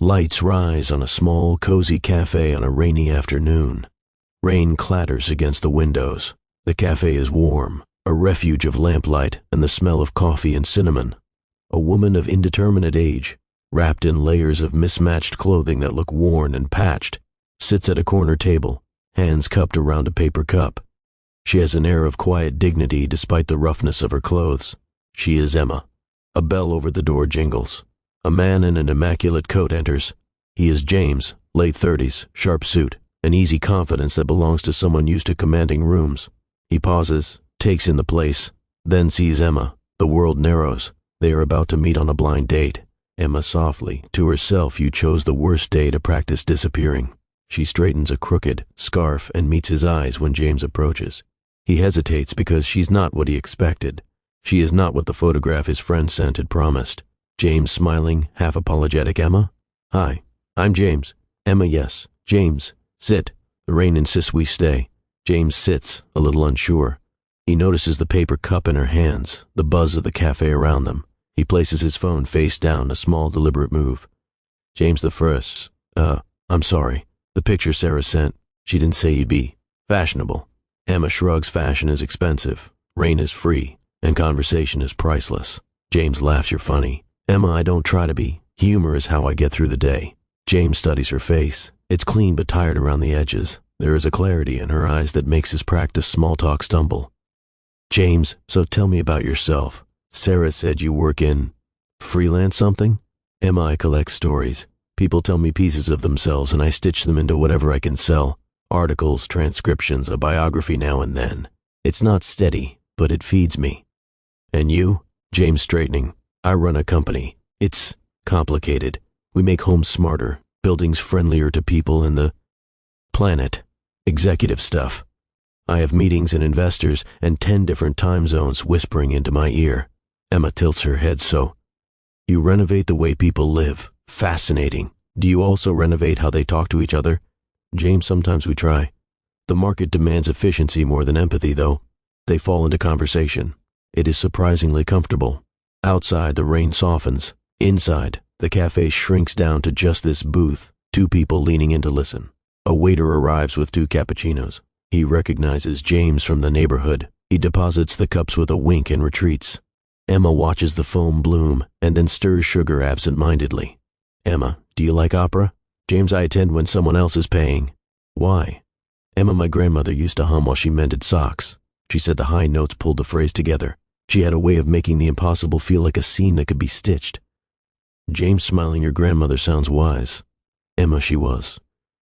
Lights rise on a small, cozy cafe on a rainy afternoon. Rain clatters against the windows. The cafe is warm, a refuge of lamplight and the smell of coffee and cinnamon. A woman of indeterminate age, wrapped in layers of mismatched clothing that look worn and patched, sits at a corner table, hands cupped around a paper cup. She has an air of quiet dignity despite the roughness of her clothes. She is Emma. A bell over the door jingles. A man in an immaculate coat enters. He is James, late 30s, sharp suit, an easy confidence that belongs to someone used to commanding rooms. He pauses, takes in the place, then sees Emma. The world narrows. They are about to meet on a blind date. Emma softly, to herself, you chose the worst day to practice disappearing. She straightens a crooked scarf and meets his eyes when James approaches. He hesitates because she's not what he expected. She is not what the photograph his friend sent had promised. James smiling, half apologetic. Emma? Hi, I'm James. Emma, yes. James, sit. The rain insists we stay. James sits, a little unsure. He notices the paper cup in her hands, the buzz of the cafe around them. He places his phone face down, a small, deliberate move. James the First. I'm sorry. The picture Sarah sent, she didn't say you'd be fashionable. Emma shrugs. Fashion is expensive. Rain is free. And conversation is priceless. James laughs. You're funny. Emma, I don't try to be. Humor is how I get through the day. James studies her face. It's clean but tired around the edges. There is a clarity in her eyes that makes his practice small talk stumble. James, so tell me about yourself. Sarah said you work in freelance something? Emma, I collect stories. People tell me pieces of themselves and I stitch them into whatever I can sell. Articles, transcriptions, a biography now and then. It's not steady, but it feeds me. And you? James straightening. I run a company. It's complicated. We make homes smarter, buildings friendlier to people and the planet. Executive stuff. I have meetings and investors and 10 different time zones whispering into my ear. Emma tilts her head. So, you renovate the way people live. Fascinating. Do you also renovate how they talk to each other? James, sometimes we try. The market demands efficiency more than empathy, though. They fall into conversation. It is surprisingly comfortable. Outside, the rain softens. Inside, the cafe shrinks down to just this booth, 2 people leaning in to listen. A waiter arrives with 2 cappuccinos. He recognizes James from the neighborhood. He deposits the cups with a wink and retreats. Emma watches the foam bloom and then stirs sugar absent-mindedly. Emma, do you like opera? James, I attend when someone else is paying. Why? Emma, my grandmother used to hum while she mended socks. She said the high notes pulled the phrase together. She had a way of making the impossible feel like a scene that could be stitched. James smiling. Your grandmother sounds wise. Emma, she was.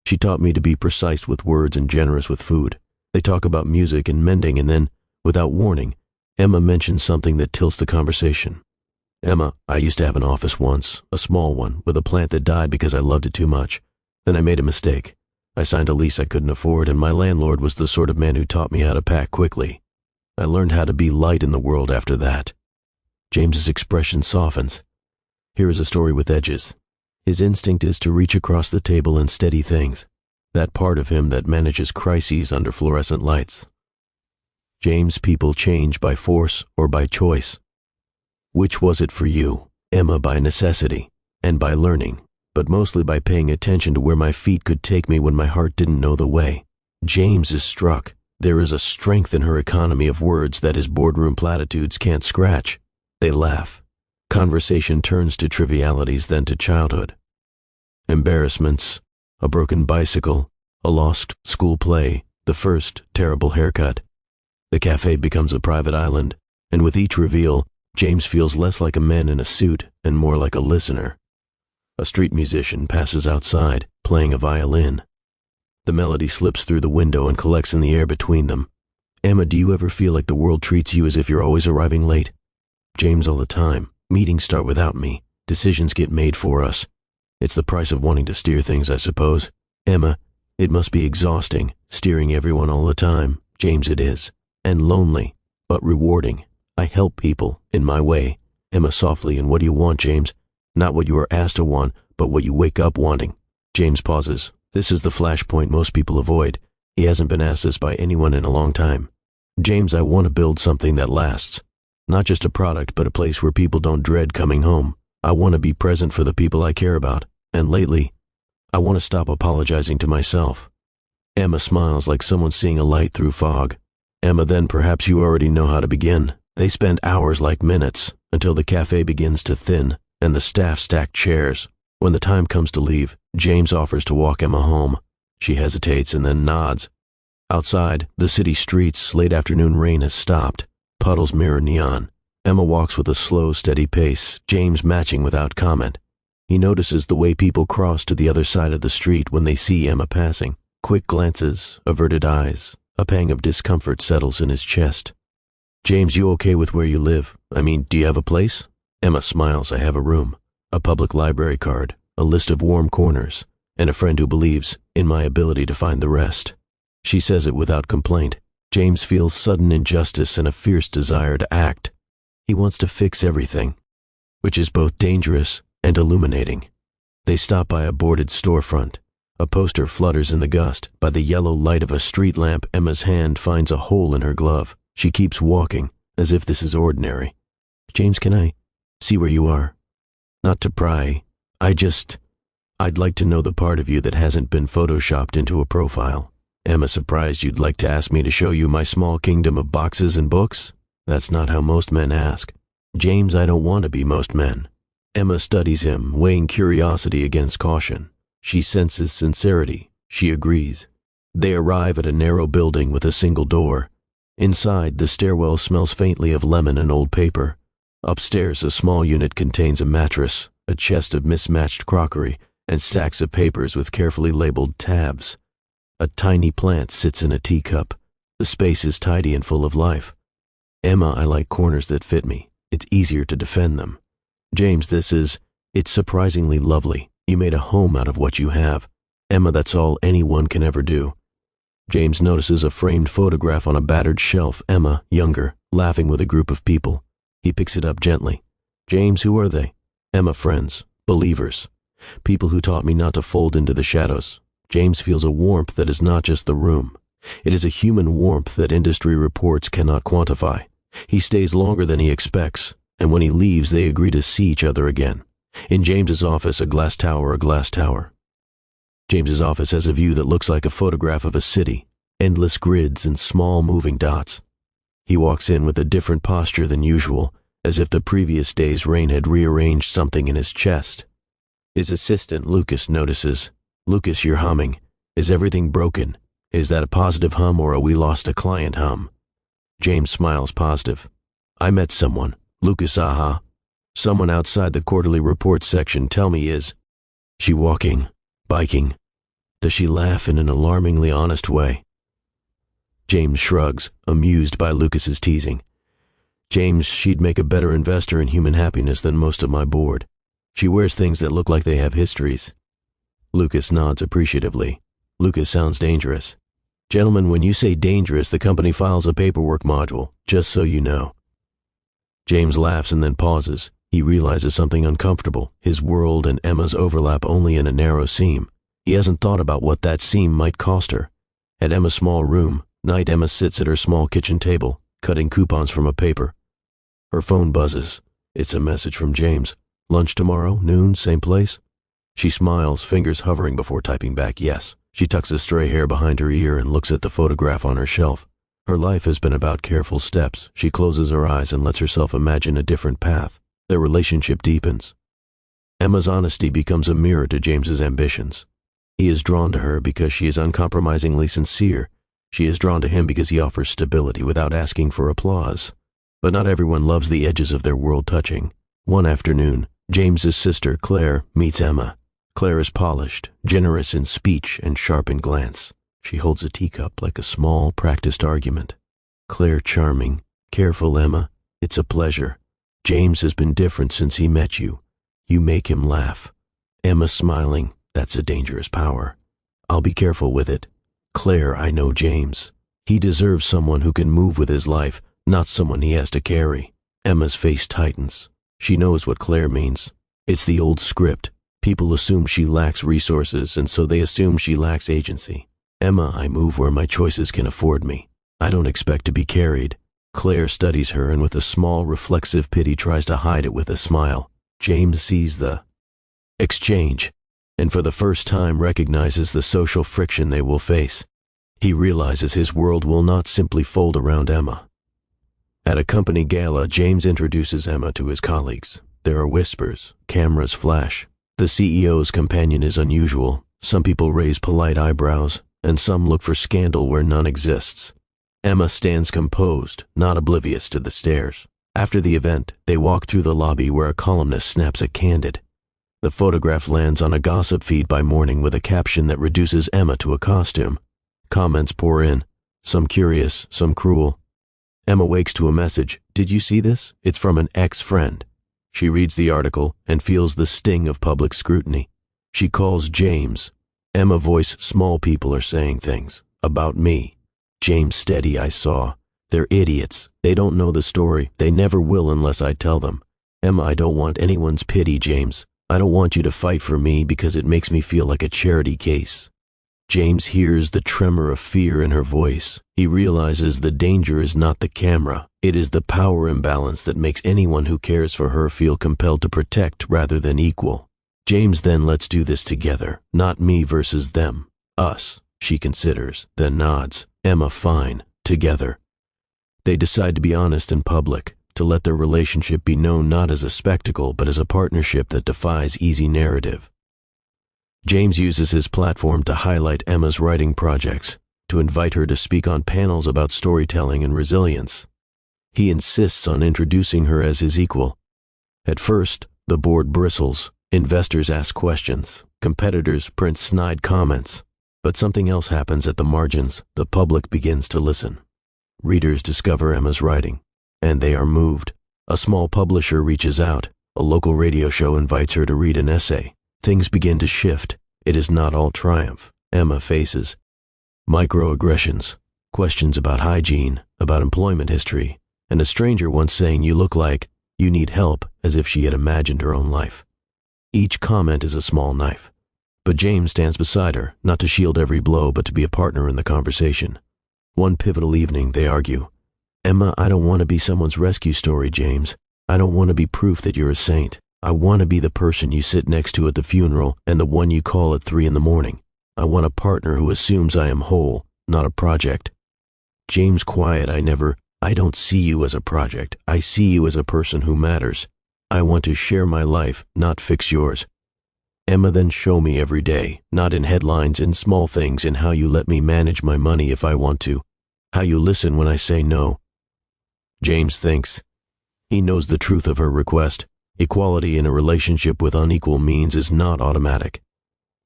She taught me to be precise with words and generous with food. They talk about music and mending and then, without warning, Emma mentions something that tilts the conversation. Emma, I used to have an office once, a small one, with a plant that died because I loved it too much. Then I made a mistake. I signed a lease I couldn't afford and my landlord was the sort of man who taught me how to pack quickly. I learned how to be light in the world after that. James's expression softens. Here is a story with edges. His instinct is to reach across the table and steady things. That part of him that manages crises under fluorescent lights. James, people change by force or by choice. Which was it for you? Emma, by necessity and by learning, but mostly by paying attention to where my feet could take me when my heart didn't know the way. James is struck. There is a strength in her economy of words that his boardroom platitudes can't scratch. They laugh. Conversation turns to trivialities, then to childhood. Embarrassments, a broken bicycle, a lost school play, the first terrible haircut. The cafe becomes a private island, and with each reveal, James feels less like a man in a suit and more like a listener. A street musician passes outside, playing a violin. The melody slips through the window and collects in the air between them. Emma, do you ever feel like the world treats you as if you're always arriving late? James, all the time. Meetings start without me. Decisions get made for us. It's the price of wanting to steer things, I suppose. Emma, it must be exhausting, steering everyone all the time. James, it is. And lonely, but rewarding. I help people, in my way. Emma softly, and what do you want, James? Not what you are asked to want, but what you wake up wanting. James pauses. This is the flashpoint most people avoid. He hasn't been asked this by anyone in a long time. James, I want to build something that lasts. Not just a product, but a place where people don't dread coming home. I want to be present for the people I care about. and lately, I want to stop apologizing to myself. Emma smiles like someone seeing a light through fog. Emma, then perhaps you already know how to begin. They spend hours like minutes, until the cafe begins to thin, and the staff stack chairs. When the time comes to leave, James offers to walk Emma home. She hesitates and then nods. Outside, the city streets, late afternoon rain has stopped. Puddles mirror neon. Emma walks with a slow, steady pace, James matching without comment. He notices the way people cross to the other side of the street when they see Emma passing. Quick glances, averted eyes. A pang of discomfort settles in his chest. James, you okay with where you live? I mean, do you have a place? Emma smiles. I have a room, a public library card, a list of warm corners, and a friend who believes in my ability to find the rest. She says it without complaint. James feels sudden injustice and a fierce desire to act. He wants to fix everything, which is both dangerous and illuminating. They stop by a boarded storefront. A poster flutters in the gust. By the yellow light of a street lamp, Emma's hand finds a hole in her glove. She keeps walking, as if this is ordinary. James, can I see where you are? Not to pry. I'd like to know the part of you that hasn't been photoshopped into a profile. Emma, surprised you'd like to ask me to show you my small kingdom of boxes and books? That's not how most men ask. James, I don't want to be most men. Emma studies him, weighing curiosity against caution. She senses sincerity. She agrees. They arrive at a narrow building with a single door. Inside, the stairwell smells faintly of lemon and old paper. Upstairs, a small unit contains a mattress, a chest of mismatched crockery, and stacks of papers with carefully labeled tabs. A tiny plant sits in a teacup. The space is tidy and full of life. Emma, I like corners that fit me. It's easier to defend them. James, it's surprisingly lovely. You made a home out of what you have. Emma, that's all anyone can ever do. James notices a framed photograph on a battered shelf. Emma, younger, laughing with a group of people. He picks it up gently. James, who are they? Emma, friends, believers, people who taught me not to fold into the shadows. James feels a warmth that is not just the room. It is a human warmth that industry reports cannot quantify. He stays longer than he expects, and when he leaves, they agree to see each other again. In James's office, a glass tower. James's office has a view that looks like a photograph of a city, endless grids and small moving dots. He walks in with a different posture than usual, as if the previous day's rain had rearranged something in his chest. His assistant, Lucas, notices. Lucas, you're humming. Is everything broken? Is that a positive hum or a we lost a client hum? James smiles positive. I met someone. Lucas, aha. Someone outside the quarterly report section. Tell me, is she walking? Biking? Does she laugh in an alarmingly honest way? James shrugs, amused by Lucas's teasing. James, she'd make a better investor in human happiness than most of my board. She wears things that look like they have histories. Lucas nods appreciatively. Lucas sounds dangerous. Gentlemen, when you say dangerous, the company files a paperwork module, just so you know. James laughs and then pauses. He realizes something uncomfortable. His world and Emma's overlap only in a narrow seam. He hasn't thought about what that seam might cost her. At Emma's small room, night, Emma sits at her small kitchen table, cutting coupons from a paper. Her phone buzzes. It's a message from James. Lunch tomorrow, noon, same place? She smiles, fingers hovering before typing back yes. She tucks a stray hair behind her ear and looks at the photograph on her shelf. Her life has been about careful steps. She closes her eyes and lets herself imagine a different path. Their relationship deepens. Emma's honesty becomes a mirror to James's ambitions. He is drawn to her because she is uncompromisingly sincere. She is drawn to him because he offers stability without asking for applause. But not everyone loves the edges of their world touching. One afternoon, James's sister, Claire, meets Emma. Claire is polished, generous in speech and sharp in glance. She holds a teacup like a small, practiced argument. Claire, charming, careful, Emma. It's a pleasure. James has been different since he met you. You make him laugh. Emma, smiling. That's a dangerous power. I'll be careful with it. Claire, I know James. He deserves someone who can move with his life, not someone he has to carry. Emma's face tightens. She knows what Claire means. It's the old script. People assume she lacks resources, and so they assume she lacks agency. Emma, I move where my choices can afford me. I don't expect to be carried. Claire studies her and with a small reflexive pity tries to hide it with a smile. James sees the exchange. and for the first time recognizes the social friction they will face. He realizes his world will not simply fold around Emma. At a company gala, James introduces Emma to his colleagues. There are whispers, cameras flash. The CEO's companion is unusual. Some people raise polite eyebrows, and some look for scandal where none exists. Emma stands composed, not oblivious to the stares. After the event, they walk through the lobby where a columnist snaps a candid. The photograph lands on a gossip feed by morning with a caption that reduces Emma to a costume. Comments pour in, some curious, some cruel. Emma wakes to a message. Did you see this? It's from an ex-friend. She reads the article and feels the sting of public scrutiny. She calls James. Emma voice, small people are saying things. About me. James steady, I saw. They're idiots. They don't know the story. They never will unless I tell them. Emma, I don't want anyone's pity, James. I don't want you to fight for me because it makes me feel like a charity case. James hears the tremor of fear in her voice. He realizes the danger is not the camera. It is the power imbalance that makes anyone who cares for her feel compelled to protect rather than equal. James then, let's do this together. Not me versus them. Us, she considers, then nods. Emma, fine. Together. They decide to be honest in public, to let their relationship be known not as a spectacle but as a partnership that defies easy narrative. James uses his platform to highlight Emma's writing projects, to invite her to speak on panels about storytelling and resilience. He insists on introducing her as his equal. At first, the board bristles, investors ask questions, competitors print snide comments, but something else happens at the margins. The public begins to listen. Readers discover Emma's writing, and they are moved. A small publisher reaches out. A local radio show invites her to read an essay. Things begin to shift. It is not all triumph. Emma faces microaggressions, questions about hygiene, about employment history, and a stranger once saying, "You look like you need help," as if she had imagined her own life. Each comment is a small knife. But James stands beside her, not to shield every blow, but to be a partner in the conversation. One pivotal evening, they argue. Emma, I don't want to be someone's rescue story, James. I don't want to be proof that you're a saint. I want to be the person you sit next to at the funeral and the one you call at 3 a.m. I want a partner who assumes I am whole, not a project. James, quiet, I don't see you as a project. I see you as a person who matters. I want to share my life, not fix yours. Emma, then show me every day, not in headlines, in small things, in how you let me manage my money if I want to, how you listen when I say no. James thinks. He knows the truth of her request. Equality in a relationship with unequal means is not automatic.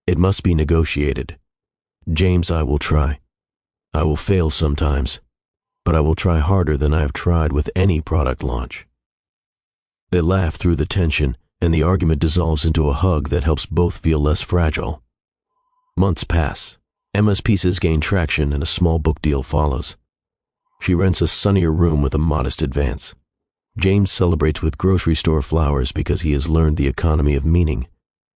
It must be negotiated. James, I will try. I will fail sometimes, but I will try harder than I have tried with any product launch. They laugh through the tension, and the argument dissolves into a hug that helps both feel less fragile. Months pass. Emma's pieces gain traction and a small book deal follows. She rents a sunnier room with a modest advance. James celebrates with grocery store flowers because he has learned the economy of meaning.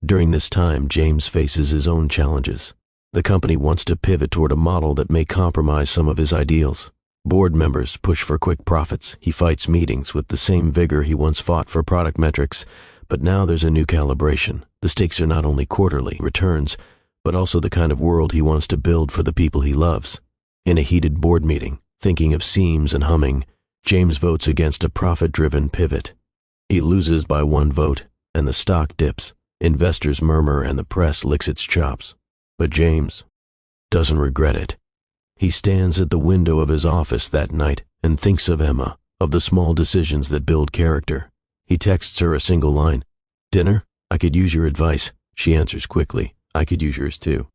During this time, James faces his own challenges. The company wants to pivot toward a model that may compromise some of his ideals. Board members push for quick profits. He fights meetings with the same vigor he once fought for product metrics, but now there's a new calibration. The stakes are not only quarterly returns, but also the kind of world he wants to build for the people he loves. In a heated board meeting, thinking of seams and humming, James votes against a profit-driven pivot. He loses by 1 vote, and the stock dips. Investors murmur and the press licks its chops. But James doesn't regret it. He stands at the window of his office that night and thinks of Emma, of the small decisions that build character. He texts her a single line. "Dinner? I could use your advice." She answers quickly. "I could use yours too."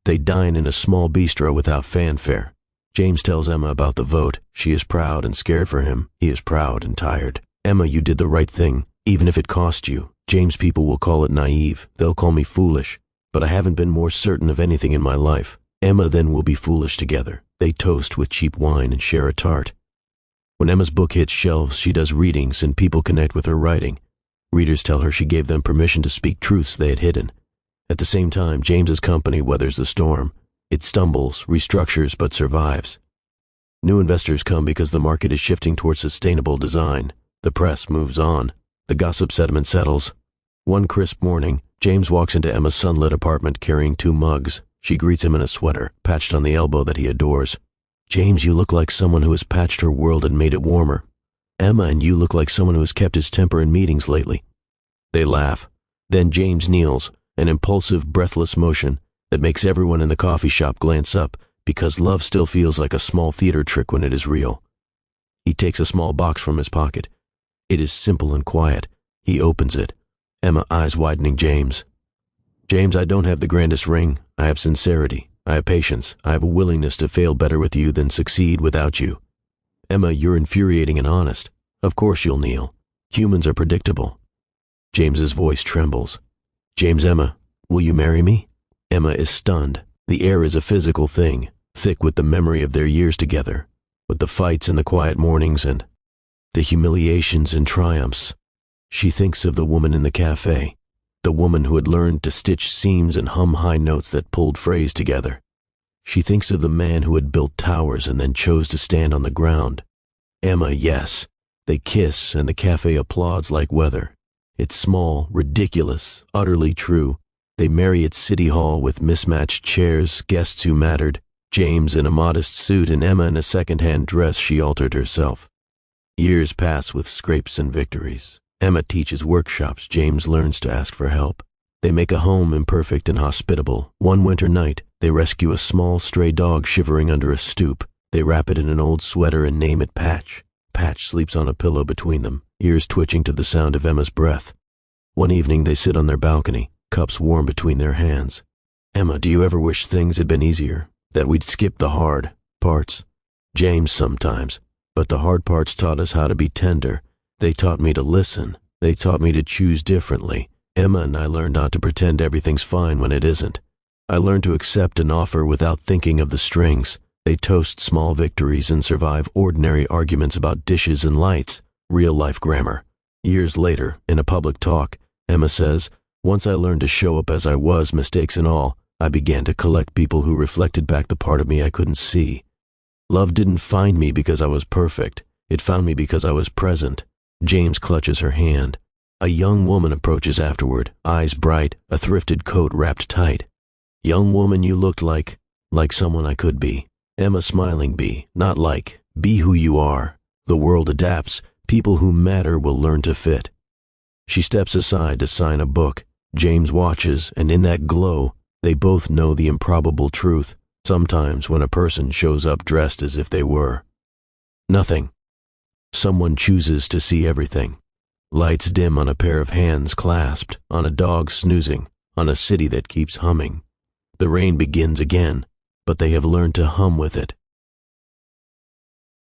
They dine in a small bistro without fanfare. James tells Emma about the vote. She is proud and scared for him. He is proud and tired. "Emma, you did the right thing, even if it cost you. James, people will call it naive. They'll call me foolish. But I haven't been more certain of anything in my life. Emma, then we'll be foolish together." They toast with cheap wine and share a tart. When Emma's book hits shelves, she does readings and people connect with her writing. Readers tell her she gave them permission to speak truths they had hidden. At the same time, James's company weathers the storm. It stumbles, restructures, but survives. New investors come because the market is shifting towards sustainable design. The press moves on. The gossip sediment settles. One crisp morning, James walks into Emma's sunlit apartment carrying 2 mugs. She greets him in a sweater, patched on the elbow that he adores. James, you look like someone who has patched her world and made it warmer. Emma, and you look like someone who has kept his temper in meetings lately. They laugh. Then James kneels, an impulsive, breathless motion that makes everyone in the coffee shop glance up, because love still feels like a small theater trick when it is real. He takes a small box from his pocket. It is simple and quiet. He opens it. Emma, eyes widening. James, I don't have the grandest ring. I have sincerity. I have patience. I have a willingness to fail better with you than succeed without you. Emma, you're infuriating and honest. Of course you'll kneel. Humans are predictable. James's voice trembles. James, Emma, will you marry me? Emma is stunned. The air is a physical thing, thick with the memory of their years together, with the fights and the quiet mornings and the humiliations and triumphs. She thinks of the woman in the cafe, the woman who had learned to stitch seams and hum high notes that pulled phrase together. She thinks of the man who had built towers and then chose to stand on the ground. Emma, yes. They kiss and the cafe applauds like weather. It's small, ridiculous, utterly true. They marry at City Hall with mismatched chairs, guests who mattered, James in a modest suit and Emma in a second-hand dress she altered herself. Years pass with scrapes and victories. Emma teaches workshops. James learns to ask for help. They make a home imperfect and hospitable. One winter night, they rescue a small stray dog shivering under a stoop. They wrap it in an old sweater and name it Patch. Patch sleeps on a pillow between them, ears twitching to the sound of Emma's breath. One evening they sit on their balcony, cups warm between their hands. Emma, do you ever wish things had been easier? That we'd skip the hard parts? James, sometimes. But the hard parts taught us how to be tender. They taught me to listen. They taught me to choose differently. Emma and I learned not to pretend everything's fine when it isn't. I learned to accept an offer without thinking of the strings. They toast small victories and survive ordinary arguments about dishes and lights. Real-life grammar. Years later, in a public talk, Emma says, once I learned to show up as I was, mistakes and all, I began to collect people who reflected back the part of me I couldn't see. Love didn't find me because I was perfect. It found me because I was present. James clutches her hand. A young woman approaches afterward, eyes bright, a thrifted coat wrapped tight. Young woman, you looked like someone I could be. Emma smiling, be, not like, be who you are. The world adapts. People who matter will learn to fit. She steps aside to sign a book. James watches, and in that glow, they both know the improbable truth. Sometimes when a person shows up dressed as if they were nothing, someone chooses to see everything. Lights dim on a pair of hands clasped, on a dog snoozing, on a city that keeps humming. The rain begins again, but they have learned to hum with it.